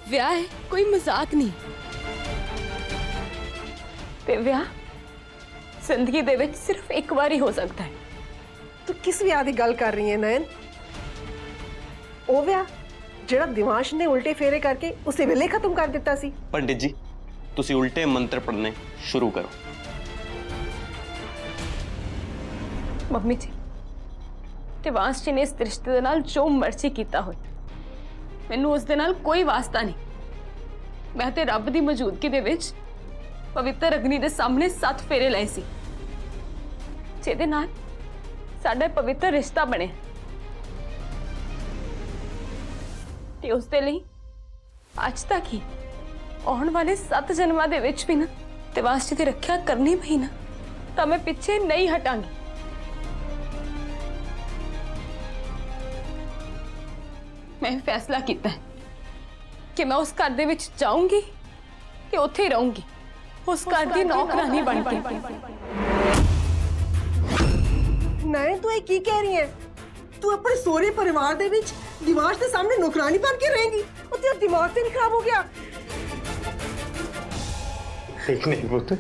ਵਿਆਹ ਹੈ, ਕੋਈ ਮਜ਼ਾਕ ਨਹੀਂ। ਤੇ ਵਿਆਹ ਜ਼ਿੰਦਗੀ ਦੇ ਵਿੱਚ ਸਿਰਫ ਇੱਕ ਵਾਰ ਹੀ ਹੋ ਸਕਦਾ ਹੈ। ਤੂੰ ਕਿਸ ਵਿਆਹ ਦੀ ਗੱਲ ਕਰ ਰਹੀ ਹੈ ਨयन? ਉਹ ਵਿਆਹ ਜਿਹੜਾ ਦਿਵਾਂਸ਼ ਨੇ ਉਲਟੇ ਫੇਰੇ ਕਰਕੇ ਉਸੇ ਵੇਲੇ ਖਤਮ ਕਰ ਦਿੱਤਾ ਸੀ। पंडित जी तुसी उल्टे मंत्र पढ़ने शुरू करो। ਮੰਮੀ ਜੀ, ਦਿਵਾਂਸ਼ ਜੀ ਨੇ ਇਸ ਰਿਸ਼ਤੇ ਦੇ ਨਾਲ ਜੋ ਮਰਜ਼ੀ ਕੀਤਾ ਹੋਏ, ਮੈਨੂੰ ਉਸ ਦੇ ਨਾਲ ਕੋਈ ਵਾਸਤਾ ਨਹੀਂ। ਮੈਂ ਤੇ ਰੱਬ ਦੀ ਮੌਜੂਦਗੀ ਦੇ ਵਿੱਚ ਪਵਿੱਤਰ ਅਗਨੀ ਦੇ ਸਾਹਮਣੇ 7 ਫੇਰੇ ਲਏ ਸੀ, ਜਿਹਦੇ ਨਾਲ ਸਾਡਾ ਪਵਿੱਤਰ ਰਿਸ਼ਤਾ ਬਣਿਆ। ਤੇ ਉਸ ਦੇ ਲਈ ਅੱਜ ਤੱਕ ਹੀ ਆਉਣ ਵਾਲੇ 7 ਜਨਮਾਂ ਦੇ ਵਿੱਚ ਵੀ ਨਾ ਦਿਵਾਂਸ਼ ਜੀ ਦੀ ਰੱਖਿਆ ਕਰਨੀ ਪਈ ਨਾ, ਤਾਂ ਮੈਂ ਪਿੱਛੇ ਨਹੀਂ ਹਟਾਂਗੀ। मैं फैसला किया है कि मैं उस घर दे विच जाऊंगी कि उत्थे ही रहूंगी, उस घर की नौकरानी बन के। नयन तू ये की कह रही है? तू अपने सोहरे परिवार दे विच दिवांश के सामने नौकरानी बन के रहेगी? और तेरा दिमाग तो नहीं खराब हो गया? देख नहीं पुत,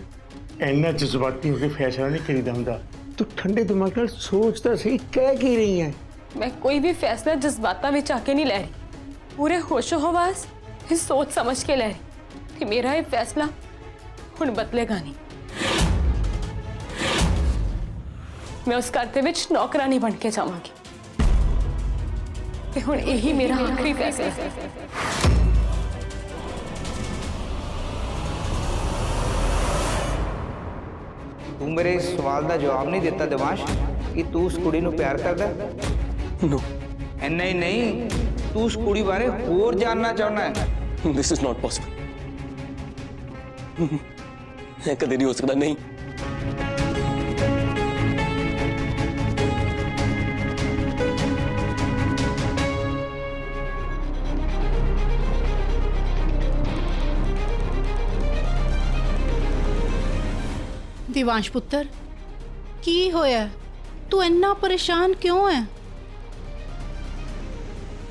इन्ना जज्बाती होकर फैसला नहीं करीदा हुंदा। तू ठंडे दिमाग नाल सोचदा सी कह की रही है। मैं कोई भी फैसला जज्बातां विच आके नहीं लै रही, पूरे होशो हवास सोच समझ के लै रही कि मेरा ये फैसला हुण बदलेगा नहीं। मैं उस घर दे विच नौकरानी बन के जावांगी ते हुण यही मेरा आखिरी फैसला है। तू मेरे इस सवाल का जवाब नहीं दिता दिवांश कि तू उस कुड़ी नूं प्यार करदा? नो, इन्ना ही नहीं, तू उस कुड़ी बारे होर जानना चाहना है। This is not possible. मैं कदे नहीं हो सकता। नहीं, दिवांश पुत्र की होया? तू इन्ना परेशान क्यों है?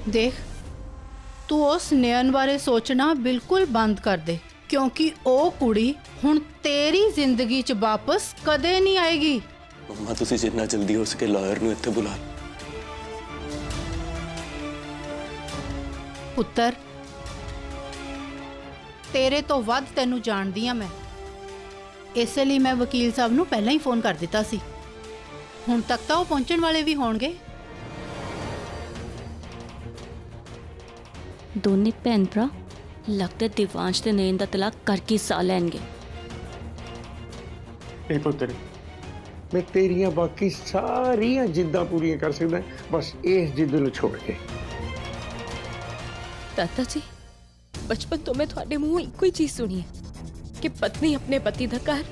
देख, तू उस नयन बारे सोचना बिल्कुल बंद कर दे, क्योंकि ओ कुड़ी हुण तेरी जिंदगी च वापस कदे नहीं आएगी। मम्मा तुसी जिन्ना जल्दी हो सके लॉयर नूं इत्थे बुला। पुत्र, तेरे तो वध तैनू जानदी हां मैं, इसलिए मैं वकील साहब नूं पहला ही फोन कर दिता सी। हुण तक तो वो पहुंचण वाले भी होणगे। दोने भैन भरा लगता दिवांश ते नयन दा तलाक करके सा लैणगे। ए पुत्र, मैं तेरियां बाकी सारियां जिद्दां पूरियां कर सकदा, बस इस जिद नूं छोड़ के। दादा जी, बचपन तो मैं थोड़े मुंह एक ही चीज सुनी है कि पत्नी अपने पति दा घर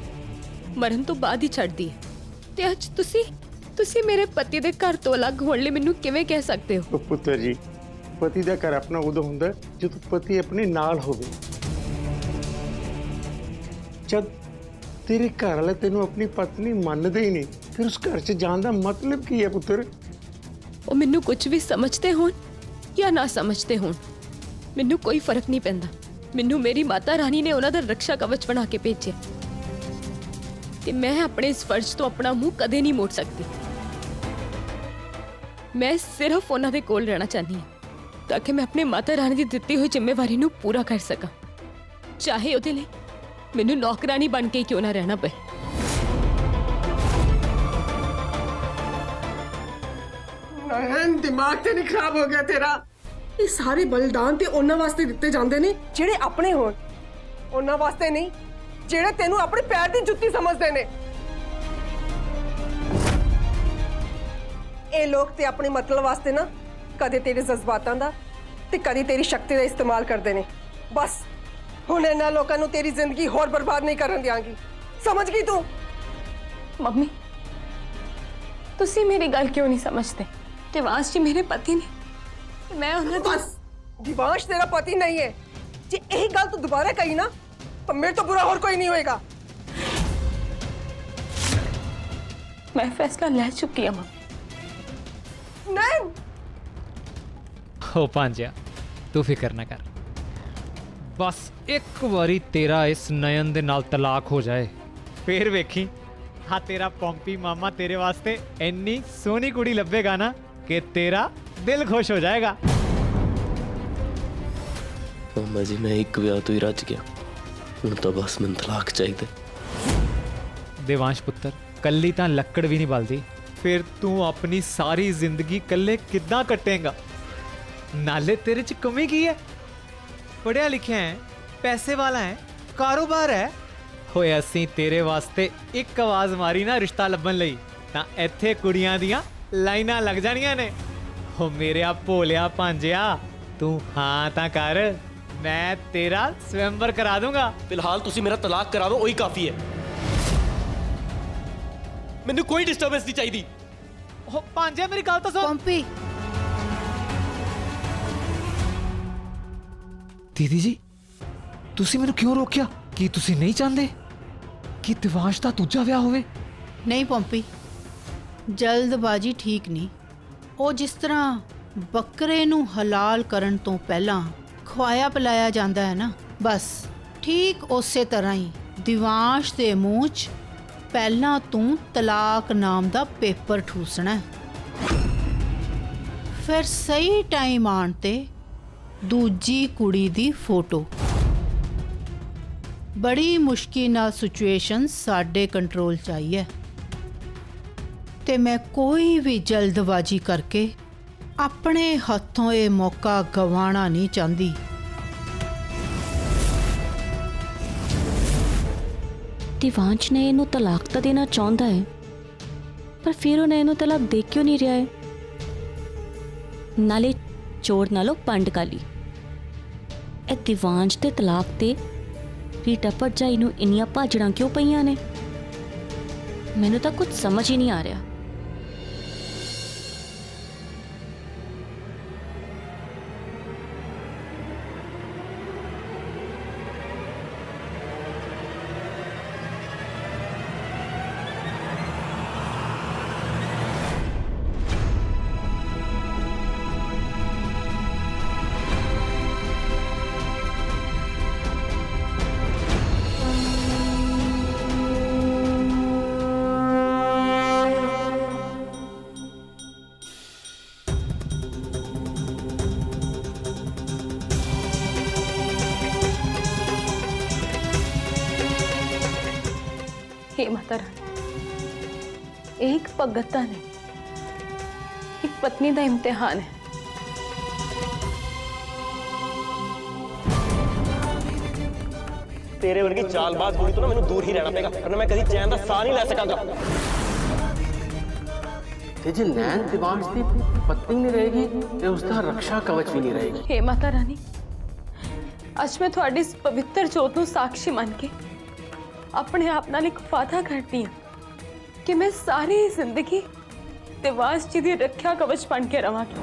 मरण तो बाद ही छड्डदी है, ते अज तुसी मेरे पति दे घर तो अलग होण लई मैनूं किवें कह सकते हो? तो पुत्र जी, पति का घर अपना उदों हुंदा जो पति अपने नाल होवे। जब तेरे घर वाले तेनू अपनी पत्नी मानदे ही नहीं, फिर उस घर च जान दा मतलब की है पुत्र? वो मैनूं कुछ भी समझते होण या ना समझते होण, मैनूं कोई फर्क नहीं पैंदा। मैनूं मेरी माता रानी ने उन्हां दा रक्षा कवच बना के भेजिया, ते मैं अपने इस फर्ज तो अपना मुंह कदे नहीं मोड़ सकती। मैं सिर्फ उन्हां दे कोल रहना चाहनी हां ताकि मैं अपने माता रानी की दित्ती हुई जिम्मेवारी नूं पूरा कर सका, चाहे उहदे लई मैनूं नौकरानी बन के क्यों ना रहना पे। नयन, दिमाग ते नहीं खराब हो गया तेरा? ये सारे बलिदान ते उन्हां वास्ते दित्ते जांदे ने ਜਿਹੜੇ ਆਪਣੇ ਹੋਣ, ਉਹਨਾਂ ਵਾਸਤੇ ਨਹੀਂ ਜਿਹੜੇ ਤੈਨੂੰ ਆਪਣੇ ਪੈਰ ਦੀ ਜੁੱਤੀ ਸਮਝਦੇ ਨੇ। ਇਹ ਲੋਕ ਤੇ ਆਪਣੇ ਮਤਲਬ ਵਾਸਤੇ ਨਾ ਕਦੇ ਤੇਰੇ ਜਜ਼ਬਾਤਾਂ ਦਾ ਤੇ ਕਦੇ ਤੇਰੀ ਸ਼ਕਤੀ ਦਾ ਇਸਤੇਮਾਲ ਕਰਦੇ ਨੇ। ਬਸ ਹੁਣ ਇਹਨਾਂ ਲੋਕਾਂ ਨੂੰ ਤੇਰੀ ਜ਼ਿੰਦਗੀ ਹੋਰ ਬਰਬਾਦ ਨਹੀਂ ਕਰਨ ਦਿਆਂਗੀ, ਸਮਝ ਗਈ ਤੂੰ? मम्मी, तुसी मेरी गल क्यों नहीं समझते? दिवांश जी मेरे पति ने, मैं उन्हें बस दिवांश तेरा पति नहीं है। जे यही गल तू दोबारा कही ना तो मेरे तो बुरा और कोई नहीं होएगा। मैं फैसला ले चुकी हूं मम्मी। नहीं, हो भांजिया, तू फिक्र ना कर। ਬਸ ਇੱਕ ਵਾਰੀ ਤੇਰਾ ਇਸ ਨਯਨ ਦੇ ਨਾਲ ਤਲਾਕ ਹੋ ਜਾਏ ਫੇਰ ਵੇਖੀ ਹਾਂ ਤੇਰਾ ਪੌਂਪੀ ਮਾਮਾ ਤੇਰੇ ਵਾਸਤੇ ਇੰਨੀ ਸੋਹਣੀ ਕੁੜੀ ਲੱਭੇਗਾ ਨਾ ਕਿ ਤੇਰਾ ਦਿਲ ਖੁਸ਼ ਹੋ ਜਾਏਗਾ। ਮਾਮਾ ਜੀ ਮੈਂ ਇੱਕ ਵਿਆਹ ਤੋਂ ਹੀ ਰੱਜ ਗਿਆ, ਹੁਣ ਤਾਂ ਬਸ ਮੈਨੂੰ ਤਲਾਕ ਚਾਹੀਦਾ। ਦੇਵਾਂਸ਼ ਪੁੱਤਰ ਕੱਲੀ ਤਾਂ ਲੱਕੜ ਵੀ ਨਹੀਂ ਬਲਦੀ, ਫਿਰ ਤੂੰ ਆਪਣੀ ਸਾਰੀ ਜ਼ਿੰਦਗੀ ਇਕੱਲੇ ਕਿੱਦਾਂ ਕੱਟੇਂਗਾ? ਨਾਲੇ ਤੇਰੇ 'ਚ ਕਮੀ ਕੀ ਹੈ? ਪੜ੍ਹਿਆ ਲਿਖਿਆ ਹੈ, ਪੈਸੇ ਵਾਲਾ ਹੈ, ਕਾਰੋਬਾਰ ਹੈ। ਹੋਏ ਅਸੀਂ ਤੇਰੇ ਵਾਸਤੇ ਇੱਕ ਆਵਾਜ਼ ਮਾਰੀ ਨਾ ਰਿਸ਼ਤਾ ਲੱਭਣ ਲਈ ਤਾਂ ਇੱਥੇ ਕੁੜੀਆਂ ਦੀਆਂ ਲਾਈਨਾਂ ਲੱਗ ਜਾਣੀਆਂ ਨੇ। ਹੋ ਮੇਰਿਆ ਭੋਲਿਆ ਭਾਂਜਿਆ, ਤੂੰ ਹਾਂ ਤਾਂ ਕਰ, ਮੈਂ ਤੇਰਾ ਸਵੈੰਬਰ ਕਰਾ ਦੂੰਗਾ। ਫਿਲਹਾਲ ਤੁਸੀਂ ਮੇਰਾ ਤਲਾਕ ਕਰਾ ਦਿਓ, ਉਹੀ ਕਾਫੀ ਹੈ। ਮੈਨੂੰ ਕੋਈ ਡਿਸਟਰਬੈਂਸ ਨਹੀਂ ਚਾਹੀਦੀ। ਉਹ ਭਾਂਜਿਆ ਮੇਰੀ ਗੱਲ ਤਾਂ ਸੁਣ। ਪੰਪੀ ਦੀਦੀ ਜੀ ਤੁਸੀਂ ਮੈਨੂੰ ਕਿਉਂ ਰੋਕਿਆ? ਕੀ ਤੁਸੀਂ ਨਹੀਂ ਚਾਹੁੰਦੇ ਕਿ ਦਿਵਾਂਸ਼ ਦਾ ਦੂਜਾ ਵਿਆਹ ਹੋਵੇ? ਨਹੀਂ ਪੰਪੀ, ਜਲਦਬਾਜ਼ੀ ਠੀਕ ਨਹੀਂ। ਉਹ ਜਿਸ ਤਰ੍ਹਾਂ ਬੱਕਰੇ ਨੂੰ ਹਲਾਲ ਕਰਨ ਤੋਂ ਪਹਿਲਾਂ ਖਵਾਇਆ ਪਿਲਾਇਆ ਜਾਂਦਾ ਹੈ ਨਾ, ਬਸ ਠੀਕ ਉਸੇ ਤਰ੍ਹਾਂ ਹੀ ਦਿਵਾਂਸ਼ ਦੇ ਮੂੰਹ 'ਚ ਪਹਿਲਾਂ ਤੂੰ ਤਲਾਕ ਨਾਮ ਦਾ ਪੇਪਰ ਠੂਸਣਾ ਹੈ। ਫਿਰ ਸਹੀ ਟਾਈਮ ਆਉਣ ਤੇ ਦੂਜੀ ਕੁੜੀ ਦੀ ਫੋਟੋ। ਬੜੀ ਮੁਸ਼ਕਿਲ ਨਾਲ ਸਿਚੁਏਸ਼ਨ ਸਾਡੇ ਕੰਟਰੋਲ 'ਚ ਆਈ ਹੈ ਤੇ ਮੈਂ ਕੋਈ ਵੀ ਜਲਦਬਾਜ਼ੀ ਕਰਕੇ ਆਪਣੇ ਹੱਥੋਂ ਇਹ ਮੌਕਾ ਗਵਾਉਣਾ ਨਹੀਂ ਚਾਹੁੰਦੀ। ਦਿਵਾਂਸ਼ ਨੇ ਇਹਨੂੰ ਤਲਾਕ ਤਾਂ ਦੇਣਾ ਚਾਹੁੰਦਾ ਹੈ, ਪਰ ਫਿਰ ਉਹਨੇ ਇਹਨੂੰ ਤਲਾਕ ਦੇ ਕਿਉਂ ਨਹੀਂ ਰਿਹਾ ਹੈ? ਨਾਲੇ ਚੋਰ ਨਾਲੋਂ ਪੰਡ ਕਾਲੀ। ਇਹ ਦਿਵਾਂਸ਼ ਦੇ ਤਲਾਕ ਤੇ ਰੀਟਾ ਭਰਜਾਈ ਨੂੰ ਇੰਨੀਆਂ ਭਾਜੜਾਂ ਕਿਉਂ ਪਈਆਂ ਨੇ? ਮੈਨੂੰ ਤਾਂ ਕੁਝ ਸਮਝ ਹੀ ਨਹੀਂ ਆ ਰਿਹਾ। हे माता रानी, ਇਹ ਇੱਕ ਭਗਤ ਦਾ ਨਹੀਂ, ਇੱਕ ਪਤਨੀ ਦਾ ਇਮਤਿਹਾਨ ਹੈ। ਤੇਰੇ ਵਰਗੀ ਚਾਲਬਾਜ਼ ਕੁੜੀ ਤੋਂ ਨਾ ਮੈਨੂੰ ਦੂਰ ਹੀ ਰਹਿਣਾ ਪਏਗਾ, ਵਰਨਾ ਮੈਂ ਕਦੀ ਚੈਨ ਦਾ ਸਾਹ ਨਹੀਂ ਲੈ ਸਕਾਂਗਾ। ਤੇ ਜੇ ਨੈਣ ਦਿਵਾਂਸ਼ ਦੀ ਪਤਨੀ ਨਹੀਂ ਰਹੇਗੀ ਤੇ ਉਸ ਦਾ ਰੱਖਿਆ ਕਵਚ ਵੀ ਨਹੀਂ ਰਹੇਗੀ। हे माता रानी, ਅੱਜ ਮੈਂ ਤੁਹਾਡੀ ਇਸ ਪਵਿੱਤਰ ਜੋਤ ਨੂੰ ਸਾਖੀ ਮੰਨ ਕੇ ਆਪਣੇ ਆਪ ਨਾਲ ਇੱਕ ਵਾਅਦਾ ਕਰਦੀ ਹਾਂ ਕਿ ਮੈਂ ਸਾਰੀ ਜ਼ਿੰਦਗੀ ਦਿਵਾਂਸ਼ ਜੀ ਦੀ ਰੱਖਿਆ ਕਵਚ ਬਣ ਕੇ ਰਵਾਂਗੀ।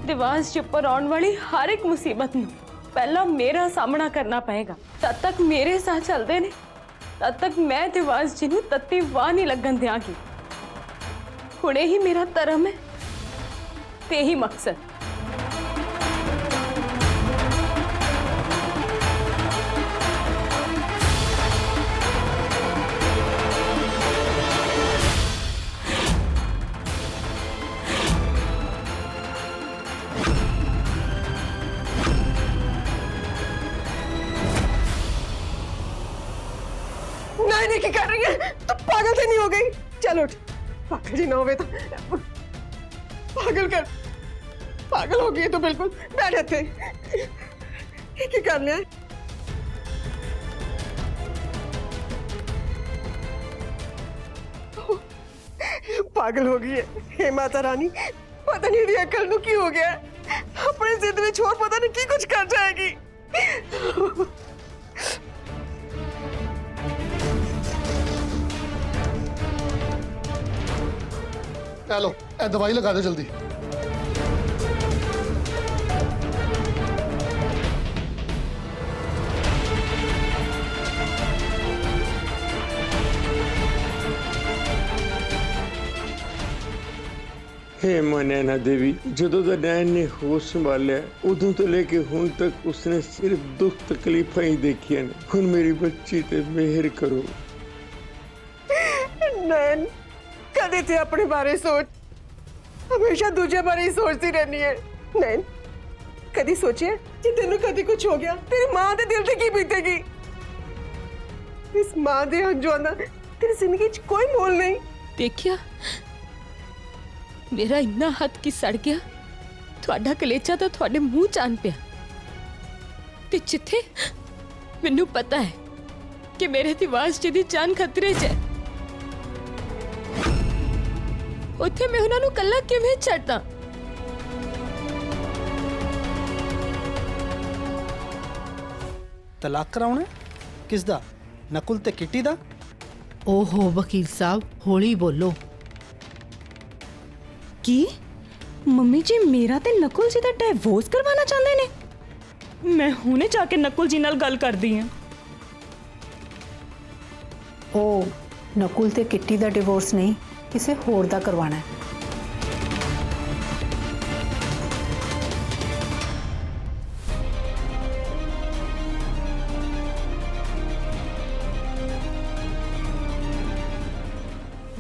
ਦਿਵਾਂਸ਼ ਜੀ ਉੱਪਰ ਆਉਣ ਵਾਲੀ ਹਰ ਇੱਕ ਮੁਸੀਬਤ ਨੂੰ ਪਹਿਲਾਂ ਮੇਰਾ ਸਾਹਮਣਾ ਕਰਨਾ ਪਏਗਾ। ਤਦ ਤੱਕ ਮੇਰੇ ਸਾਹ ਚੱਲਦੇ ਨੇ, ਤਦ ਤੱਕ ਮੈਂ ਦਿਵਾਂਸ਼ ਜੀ ਨੂੰ ਤੱਤੀ ਵਾਹ ਨਹੀਂ ਲੱਗਣ ਦਿਆਂਗੀ। ਹੁਣ ਇਹੀ ਮੇਰਾ ਧਰਮ ਹੈ ਤੇ ਇਹੀ ਮਕਸਦ। नहीं नहीं, क्या कर रही है तू? पागल से नहीं हो गई? चल उठ, पागल जी ना होवे तो पागल कर, पागल हो गई तो बिल्कुल। बैठ थे क्या कर लिया? पागल हो गई है। हे माता रानी, पता नहीं दी अकल नू की हो गया, अपने जिद में छोड़ पता नहीं की कुछ कर जाएगी। लो ए दवाई लगा दे जल्दी। हे मां नैना देवी, ਜਦੋਂ ਦਾ नैन ने होश संभालिया उदों तो लेके हुण तक उसने सिर्फ दुख तकलीफां ही देखियां ने। हुण मेरी बच्ची ते मेहर करो। नैन कदे ते अपने बारे सोच, हमेशा दूजे बारे ही सोचती रहनी है। नैन कदी सोचिए कि तेनू कदी कुछ हो गया तेरी मां दे दिल ते की बीतेगी? इस मां दे हंझुआं दा तेरी जिंदगी च कोई मोल नहीं। देखिया मेरा इन्ना हथ की सड़ गया, ਤੁਹਾਡਾ ਕਲੇਚਾ ਤਾਂ ਤੁਹਾਡੇ ਮੂੰਹ ਚ ਆਣ ਪਿਆ। ਤੇ ਜਿੱਥੇ ਮੈਨੂੰ ਪਤਾ ਹੈ ਕਿ ਮੇਰੇ ਦਿਵਾਸ਼ ਜੀ ਦੀ ਜਾਨ ਖਤਰੇ 'ਚ ਹੈ, ਉੱਥੇ ਮੈਂ ਉਹਨਾਂ ਨੂੰ ਕੱਲਾ ਕਿਵੇਂ ਛੱਡਦਾ? ਤਲਾਕ ਕਰਾਉਣਾ ਕਿਸ ਦਾ? ਨਕੁਲ ਤੇ ਕਿੱਟੀ ਦਾ? ਓਹੋ ਵਕੀਲ ਸਾਹਿਬ ਹੌਲੀ ਬੋਲੋ। ਕੀ ਮੰਮੀ ਜੀ ਮੇਰਾ ਤੇ ਨਕੁਲ ਜੀ ਦਾ ਡਿਵੋਰਸ ਕਰਵਾਉਣਾ ਚਾਹੁੰਦੇ ਨੇ? ਮੈਂ ਹੁਣੇ ਜਾ ਕੇ ਨਕੁਲ ਜੀ ਨਾਲ ਗੱਲ ਕਰਦੀ ਹਾਂ। ਉਹ ਨਕੁਲ ਤੇ ਕਿੱਟੀ ਦਾ ਡਿਵੋਰਸ ਨਹੀਂ, ਕਿਸੇ ਹੋਰ ਦਾ ਕਰਵਾਉਣਾ ਹੈ।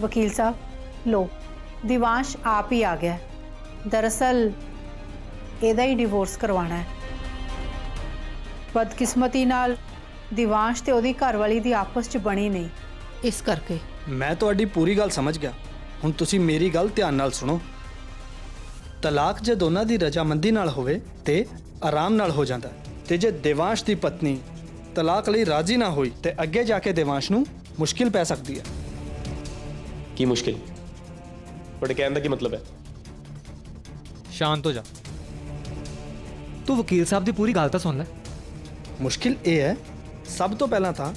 वकील साहब लो दिवांश आप ही आ गया। दरअसल ਇਹਦਾ ਹੀ डिवोर्स करवाना है। बदकिस्मती नाल दिवांश ते ਉਹਦੀ ਘਰਵਾਲੀ ਦੀ ਆਪਸ ਚ ਬਣੀ ਨਹੀਂ, ਇਸ ਕਰਕੇ। ਮੈਂ ਤੁਹਾਡੀ ਪੂਰੀ ਗੱਲ ਸਮਝ ਗਿਆ। ਹੁਣ ਤੁਸੀਂ ਮੇਰੀ ਗੱਲ ਧਿਆਨ ਨਾਲ ਸੁਣੋ। ਤਲਾਕ ਜੇ ਦੋਨਾਂ ਦੀ ਰਜਾਮੰਦੀ ਨਾਲ ਹੋਵੇ ਤੇ ਆਰਾਮ ਨਾਲ ਹੋ ਜਾਂਦਾ, ਤੇ ਜੇ ਦਿਵਾਂਸ਼ ਦੀ ਪਤਨੀ ਤਲਾਕ ਲਈ ਰਾਜ਼ੀ ਨਾ ਹੋਈ ਤੇ ਅੱਗੇ ਜਾ ਕੇ ਦਿਵਾਂਸ਼ ਨੂੰ ਮੁਸ਼ਕਿਲ ਪੈ ਸਕਦੀ ਹੈ। की मुश्किल? बड़े कहने का की मतलब है? शांत हो जा। तू वकील साहब की पूरी गल तो सुन ले। मुश्किल ये है, सब तो पहला था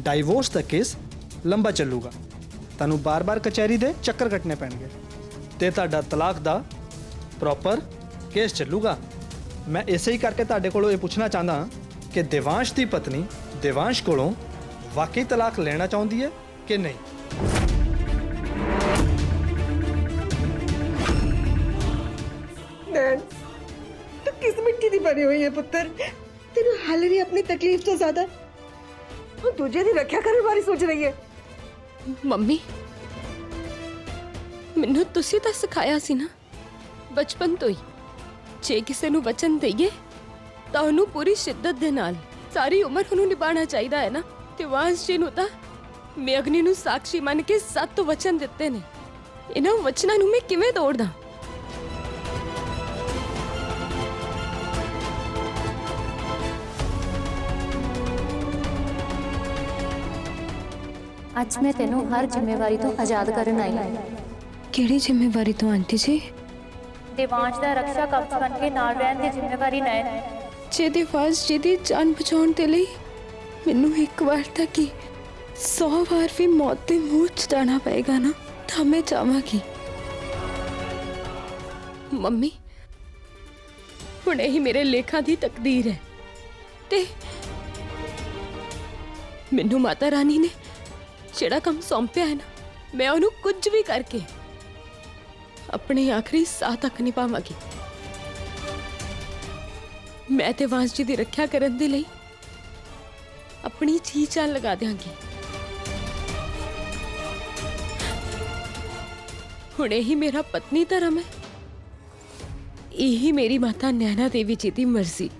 डाइवोर्स का केस लंबा चलूगा, तैनू बार बार कचहरी दे चक्कर कटने पैणगे ते तुहाडा तलाक दा प्रॉपर केस चलूगा। मैं इसे ही करके तुहाडे कोलों ये पूछना चाहता कि दिवांश की पत्नी दिवांश कोलों वाकई तलाक लेना चाहती है कि नहीं? नैन तू किस मिट्टी दी बनी हुई है पुत्र? तेनू हाल नहीं अपनी तकलीफ तो ज्यादा तू दूजे दी रक्षा करने बारे सोच रही है। ਮੰਮੀ ਮੈਨੂੰ ਤੁਸੀਂ ਤਾਂ ਸਿਖਾਇਆ ਸੀ ਨਾ ਬਚਪਨ ਤੋਂ ਹੀ, ਜੇ ਕਿਸੇ ਨੂੰ ਵਚਨ ਦਈਏ ਤਾਂ ਉਹਨੂੰ ਪੂਰੀ ਸ਼ਿੱਦਤ ਦੇ ਨਾਲ ਸਾਰੀ ਉਮਰ ਉਹਨੂੰ ਨਿਭਾਉਣਾ ਚਾਹੀਦਾ ਹੈ ਨਾ। ਤੇ ਵਾਂਸ ਜੀ ਨੂੰ ਤਾਂ ਮੈਂ ਅਗਨੀ ਨੂੰ ਸਾਖੀ ਮੰਨ ਕੇ 7 ਵਚਨ ਦਿੱਤੇ ਨੇ। ਇਹਨਾਂ ਵਚਨਾਂ ਨੂੰ ਮੈਂ ਕਿਵੇਂ ਤੋੜਦਾ? ਅੱਜ मैं तेनों हर जिम्मेवारी तो आजाद करन आई हूं। ਕਿਹੜੀ ਜ਼ਿੰਮੇਵਾਰੀ ਤੋਂ ਆਂਟੀ ਜੀ? दिवांश दा रक्षा कवच बन के नाल रहन दी जिम्मेवारी नैन। ਜੇ ਦਿਵਾਸ਼ ਜੀ ਦੀ ਜਾਨ ਬਚਾਉਣ ਦੇ ਲਈ ਮੈਨੂੰ ਇੱਕ ਵਾਰ ਤਾਂ ਕੀ 100 ਵਾਰ ਵੀ ਮੌਤ ਦੇ ਮੂੰਹ 'ਚ ਜਾਣਾ ਪਏਗਾ ਨਾ, ਤਾਂ ਮੈਂ ਚਾਹਾਂਗੀ। ਮੰਮੀ ਹੁਣ ਇਹੀ ਮੇਰੇ ਲੇਖਾਂ ਦੀ ਤਕਦੀਰ ਹੈ ਤੇ ਮੈਨੂੰ ਮਾਤਾ ਰਾਣੀ ਨੇ ਜਿਹੜਾ ਕੰਮ ਸੌਂਪਿਆ ਹੈ ਨਾ, ਮੈਂ ਉਹਨੂੰ ਕੁਝ ਵੀ ਕਰਕੇ ਆਪਣੇ ਆਖਰੀ ਸਾਹ ਤੱਕ ਨਿਭਾਵਾਂਗੀ। मैं ते वांस जी की रक्षा करने दे लई अपनी जी जान लगा देंगी। हुण यही मेरा पत्नी धर्म है, यही मेरी माता नैना देवी जी की मर्जी।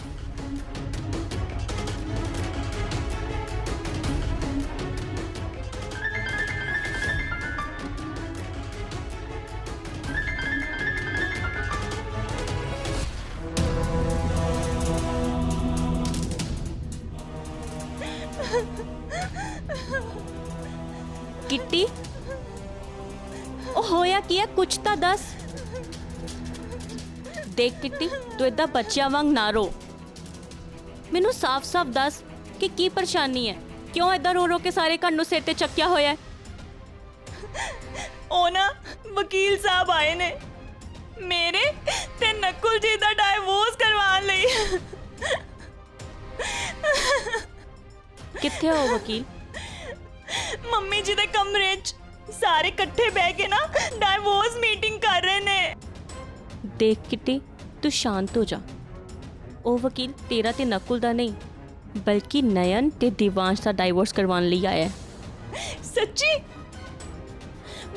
किट्टी ओ होया की है, कुछ तो दस। देख किट्टी तू इदा बच्चियां वांग ना रो, मैनू साफ साफ दस कि की परेशानी है, क्यों इदा रो रो के सारे घर नूं सिर ते चक्या होया है? ओ ना वकील साहब आए ने मेरे ते नकुल जी दा डाइवोर्स करवाने लई। कित्थे हो वकील? मम्मी जी दे कमरे च ਸਾਰੇ ਇਕੱਠੇ ਬਹਿ ਕੇ ਨਾ ਡਾਈਵੋਰਸ ਮੀਟਿੰਗ ਕਰ ਰਹੇ ਨੇ। ਦੇਖ ਕਿਤੇ ਤੂੰ ਸ਼ਾਂਤ ਹੋ ਜਾ। ਉਹ ਵਕੀਲ ਤੇਰਾ ਤੇ ਨਕੁਲ ਦਾ ਨਹੀਂ ਬਲਕਿ ਨयन ਤੇ ਦਿਵਾਂਸ਼ ਦਾ ਡਾਈਵੋਰਸ ਕਰਵਾਉਣ ਲਈ ਆਇਆ ਹੈ। ਸੱਚੀ?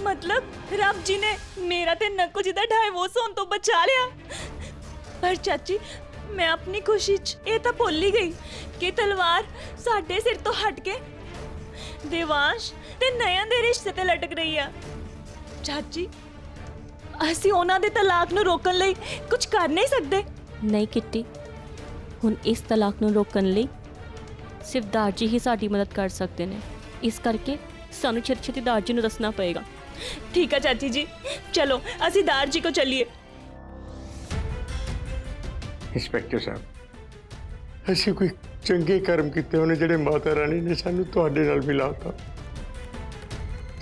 ਮਤਲਬ ਰੱਬ ਜੀ ਨੇ ਮੇਰਾ ਤੇ ਨਕੁਲ ਜੀ ਦਾ ਡਾਈਵੋਰਸ ਹੋਣ ਤੋਂ ਬਚਾ ਲਿਆ। ਪਰ ਚਾਚੀ ਮੈਂ ਆਪਣੀ ਖੁਸ਼ੀ 'ਚ ਇਹ ਤਾਂ ਭੁੱਲ ਹੀ ਗਈ ਕਿ ਤਲਵਾਰ ਸਾਡੇ ਸਿਰ ਤੋਂ ਹਟ ਕੇ ਦਿਵਾਂਸ਼ ਤੇ ਨयन ਦੇ ਰਿਸ਼ਤੇ ਤੇ ਲਟਕ ਰਹੀ ਆ। ਚਾਚੀ ਅਸੀਂ ਉਹਨਾਂ ਦੇ ਤਲਾਕ ਨੂੰ ਰੋਕਣ ਲਈ ਕੁਝ ਕਰ ਨਹੀਂ ਸਕਦੇ। ਨਹੀਂ ਕਿੱਟੀ, ਹੁਣ ਇਸ ਤਲਾਕ ਨੂੰ ਰੋਕਣ ਲਈ ਸਿਰਫ ਦਾਰ ਜੀ ਹੀ ਸਾਡੀ ਮਦਦ ਕਰ ਸਕਦੇ ਨੇ। ਇਸ ਕਰਕੇ ਸਾਨੂੰ ਛੇਤੀ ਛੇਤੀ ਦਾਰ ਜੀ ਨੂੰ ਦੱਸਣਾ ਪਏਗਾ। ठीक है चाची जी, चलो ਅਸੀਂ ਦਾਰ ਜੀ ਕੋ ਚੱਲੀਏ। ਇੰਸਪੈਕਟਰ ਸਾਹਿਬ, ਅਸੀਂ ਕੋਈ ਚੰਗੇ ਕਰਮ ਕੀਤੇ ਹੋਣੇ ਜਿਹੜੇ ਮਾਤਾ ਰਾਣੀ ਨੇ ਸਾਨੂੰ ਤੁਹਾਡੇ ਨਾਲ ਮਿਲਾਤਾ।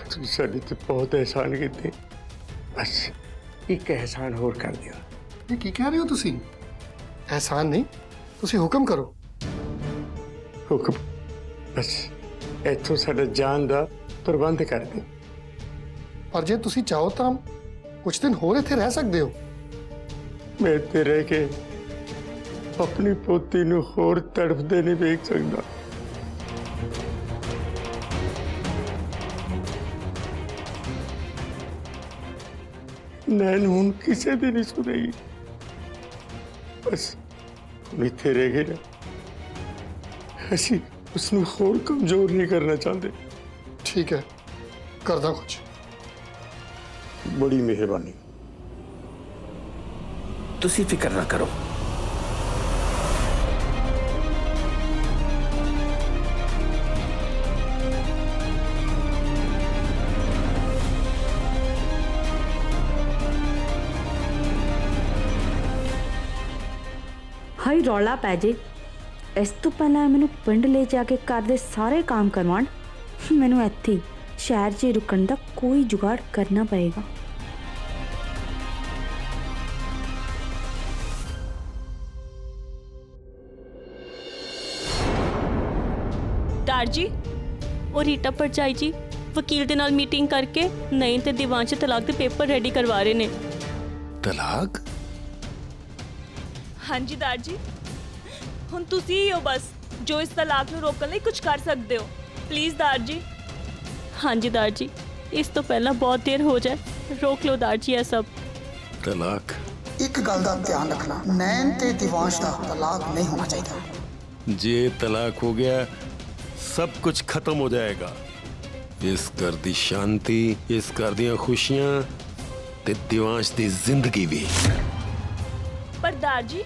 ਤੁਸੀਂ ਸਾਡੇ ਤੇ ਬਹੁਤ ਅਹਿਸਾਨ ਕੀਤੇ, ਬਸ ਇੱਕ ਅਹਿਸਾਨ ਹੋਰ ਕਰ ਦਿਓ। ਇਹ ਕੀ ਕਹਿ ਰਹੇ ਹੋ ਤੁਸੀਂ? ਅਹਿਸਾਨ ਨਹੀਂ, ਤੁਸੀਂ ਹੁਕਮ ਕਰੋ। ਹੁਕਮ? ਬਸ ਇੱਥੋਂ ਸਾਡਾ ਜਾਣ ਦਾ ਪ੍ਰਬੰਧ ਕਰ ਦਿਓ। ਪਰ ਜੇ ਤੁਸੀਂ ਚਾਹੋ ਤਾਂ ਕੁਝ ਦਿਨ ਹੋਰ ਇੱਥੇ ਰਹਿ ਸਕਦੇ ਹੋ। ਮੈਂ ਇੱਥੇ ਰਹਿ ਕੇ ਆਪਣੀ ਪੋਤੀ ਨੂੰ ਹੋਰ ਤੜਫਦੇ ਨਹੀਂ ਵੇਖ ਸਕਦਾ। ਨੈਣ ਹੁਣ ਕਿਸੇ ਦੀ ਨਹੀਂ ਸੁਣੇਗੀ। ਬਸ ਹੁਣ ਇੱਥੇ ਰਹਿ ਗਏ ਨਾ, ਅਸੀਂ ਉਸਨੂੰ ਹੋਰ ਕਮਜ਼ੋਰ ਨਹੀਂ ਕਰਨਾ ਚਾਹੁੰਦੇ। ਠੀਕ ਹੈ, ਕਰਦਾ ਕੁਝ। ਬੜੀ ਮਿਹਰਬਾਨੀ। ਤੁਸੀਂ ਫਿਕਰ ਨਾ ਕਰੋ। ਹਾਈ ਰੌਲਾ ਪੈ ਜੇ, ਇਸ ਤੋਂ ਪਹਿਲਾਂ ਮੈਨੂੰ ਪਿੰਡ ਲੈ ਜਾ ਕੇ ਘਰ ਦੇ ਸਾਰੇ ਕੰਮ ਕਰਵਾਉਣ, ਮੈਨੂੰ ਇੱਥੇ ਹੀ ਸ਼ਹਿਰ 'ਚ ਰੁਕਣ ਦਾ ਕੋਈ ਜੁਗਾੜ ਕਰਨਾ ਪਏਗਾ। ਦਾਰ ਜੀ, और रीटा भरजाई जी वकील दे नाल मीटिंग करके नयन ते दिवांश तलाक दे पेपर रेडी करवा रहे ने। तलाक? हाँ जी दार जी, हुण तुसी ही हो बस जो इस तलाक नूं रोकण लई कुछ कर सकदे हो। प्लीज दार जी। हाँ जी दार जी, इस तो पहला बहुत देर हो जाए, रोक लो दार जी ये सब। तलाक? एक गल दा ध्यान रखना, नैन ते दिवांश दा तलाक नहीं होना चाहिए। जे तलाक हो गया सब कुछ खत्म हो जाएगा। इस घर दी शांति, इस घर दी खुशियां ते दिवांश दी जिंदगी भी। पर दार जी,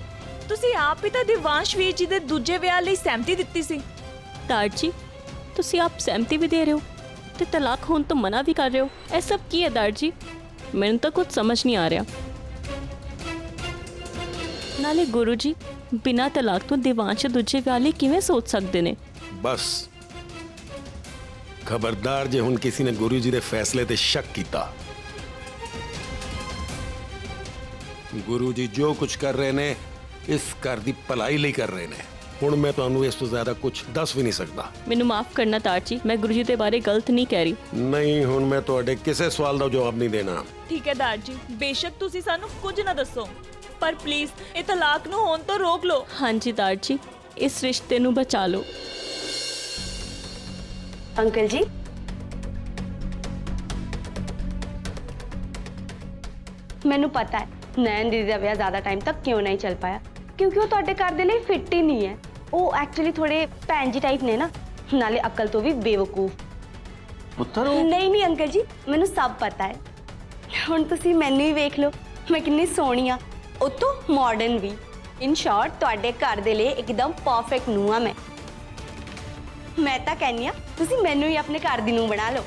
तुसी आप ही तो दिवांश वीर जी दे दूजे विआह लई सहमति दित्ती सी। दार जी, तुसी आप सहमति भी दे रहे हो ते तलाक होने तो मना भी कर रहे हो। ऐ सब की है दार जी? मैंने तो कुछ समझ नहीं आ रहा। नाले गुरु जी बिना तलाक तो दिवांश दूजे विआह लई किवें सोच सकते ने? बस खबरदार जे हुण किसी ने गुरु जी दे फैसले ते शक कीता। गुरु जी जो कुछ कर रहे ने इस घर दी भलाई लई कर रहे ने। हुण मैं तुहानू इस तो ज्यादा कुछ दस भी नहीं सकदा। मैनू माफ करना दार जी, मैं गुरु जी दे बारे गलत नहीं कह रही। नहीं, हुण मैं तुहाडे किसी सवाल दा जवाब नहीं देना। ठीक है दार जी, बेशक तुसी सानू कुछ ना दसो, पर प्लीज ये तलाक नूं होण तो रोक लो। हाँ जी दार जी, इस रिश्ते नूं बचा लो। अंकल जी, मैनू पता है नैन दीदी का विआह ज़्यादा टाइम तक क्यों नहीं चल पाया, क्योंकि वो तुहाडे घर दे लई फिट ही नहीं है। वो एक्चुअली थोड़े भैन जी टाइप ने ना, नाले अकल तो भी बेवकूफ। पुत्तर नहीं नहीं अंकल जी, मैनू सब पता है। हुण तुसीं मैनू ही वेख लो, मैं कितनी सोहनी हाँ, उतों मॉडर्न भी। इन शॉर्ट तुहाडे घर दे लई एकदम परफेक्ट नूं हाँ मैं तो कहनी हाँ, तुसीं मैनू ही अपने घर दी नूं बना लो।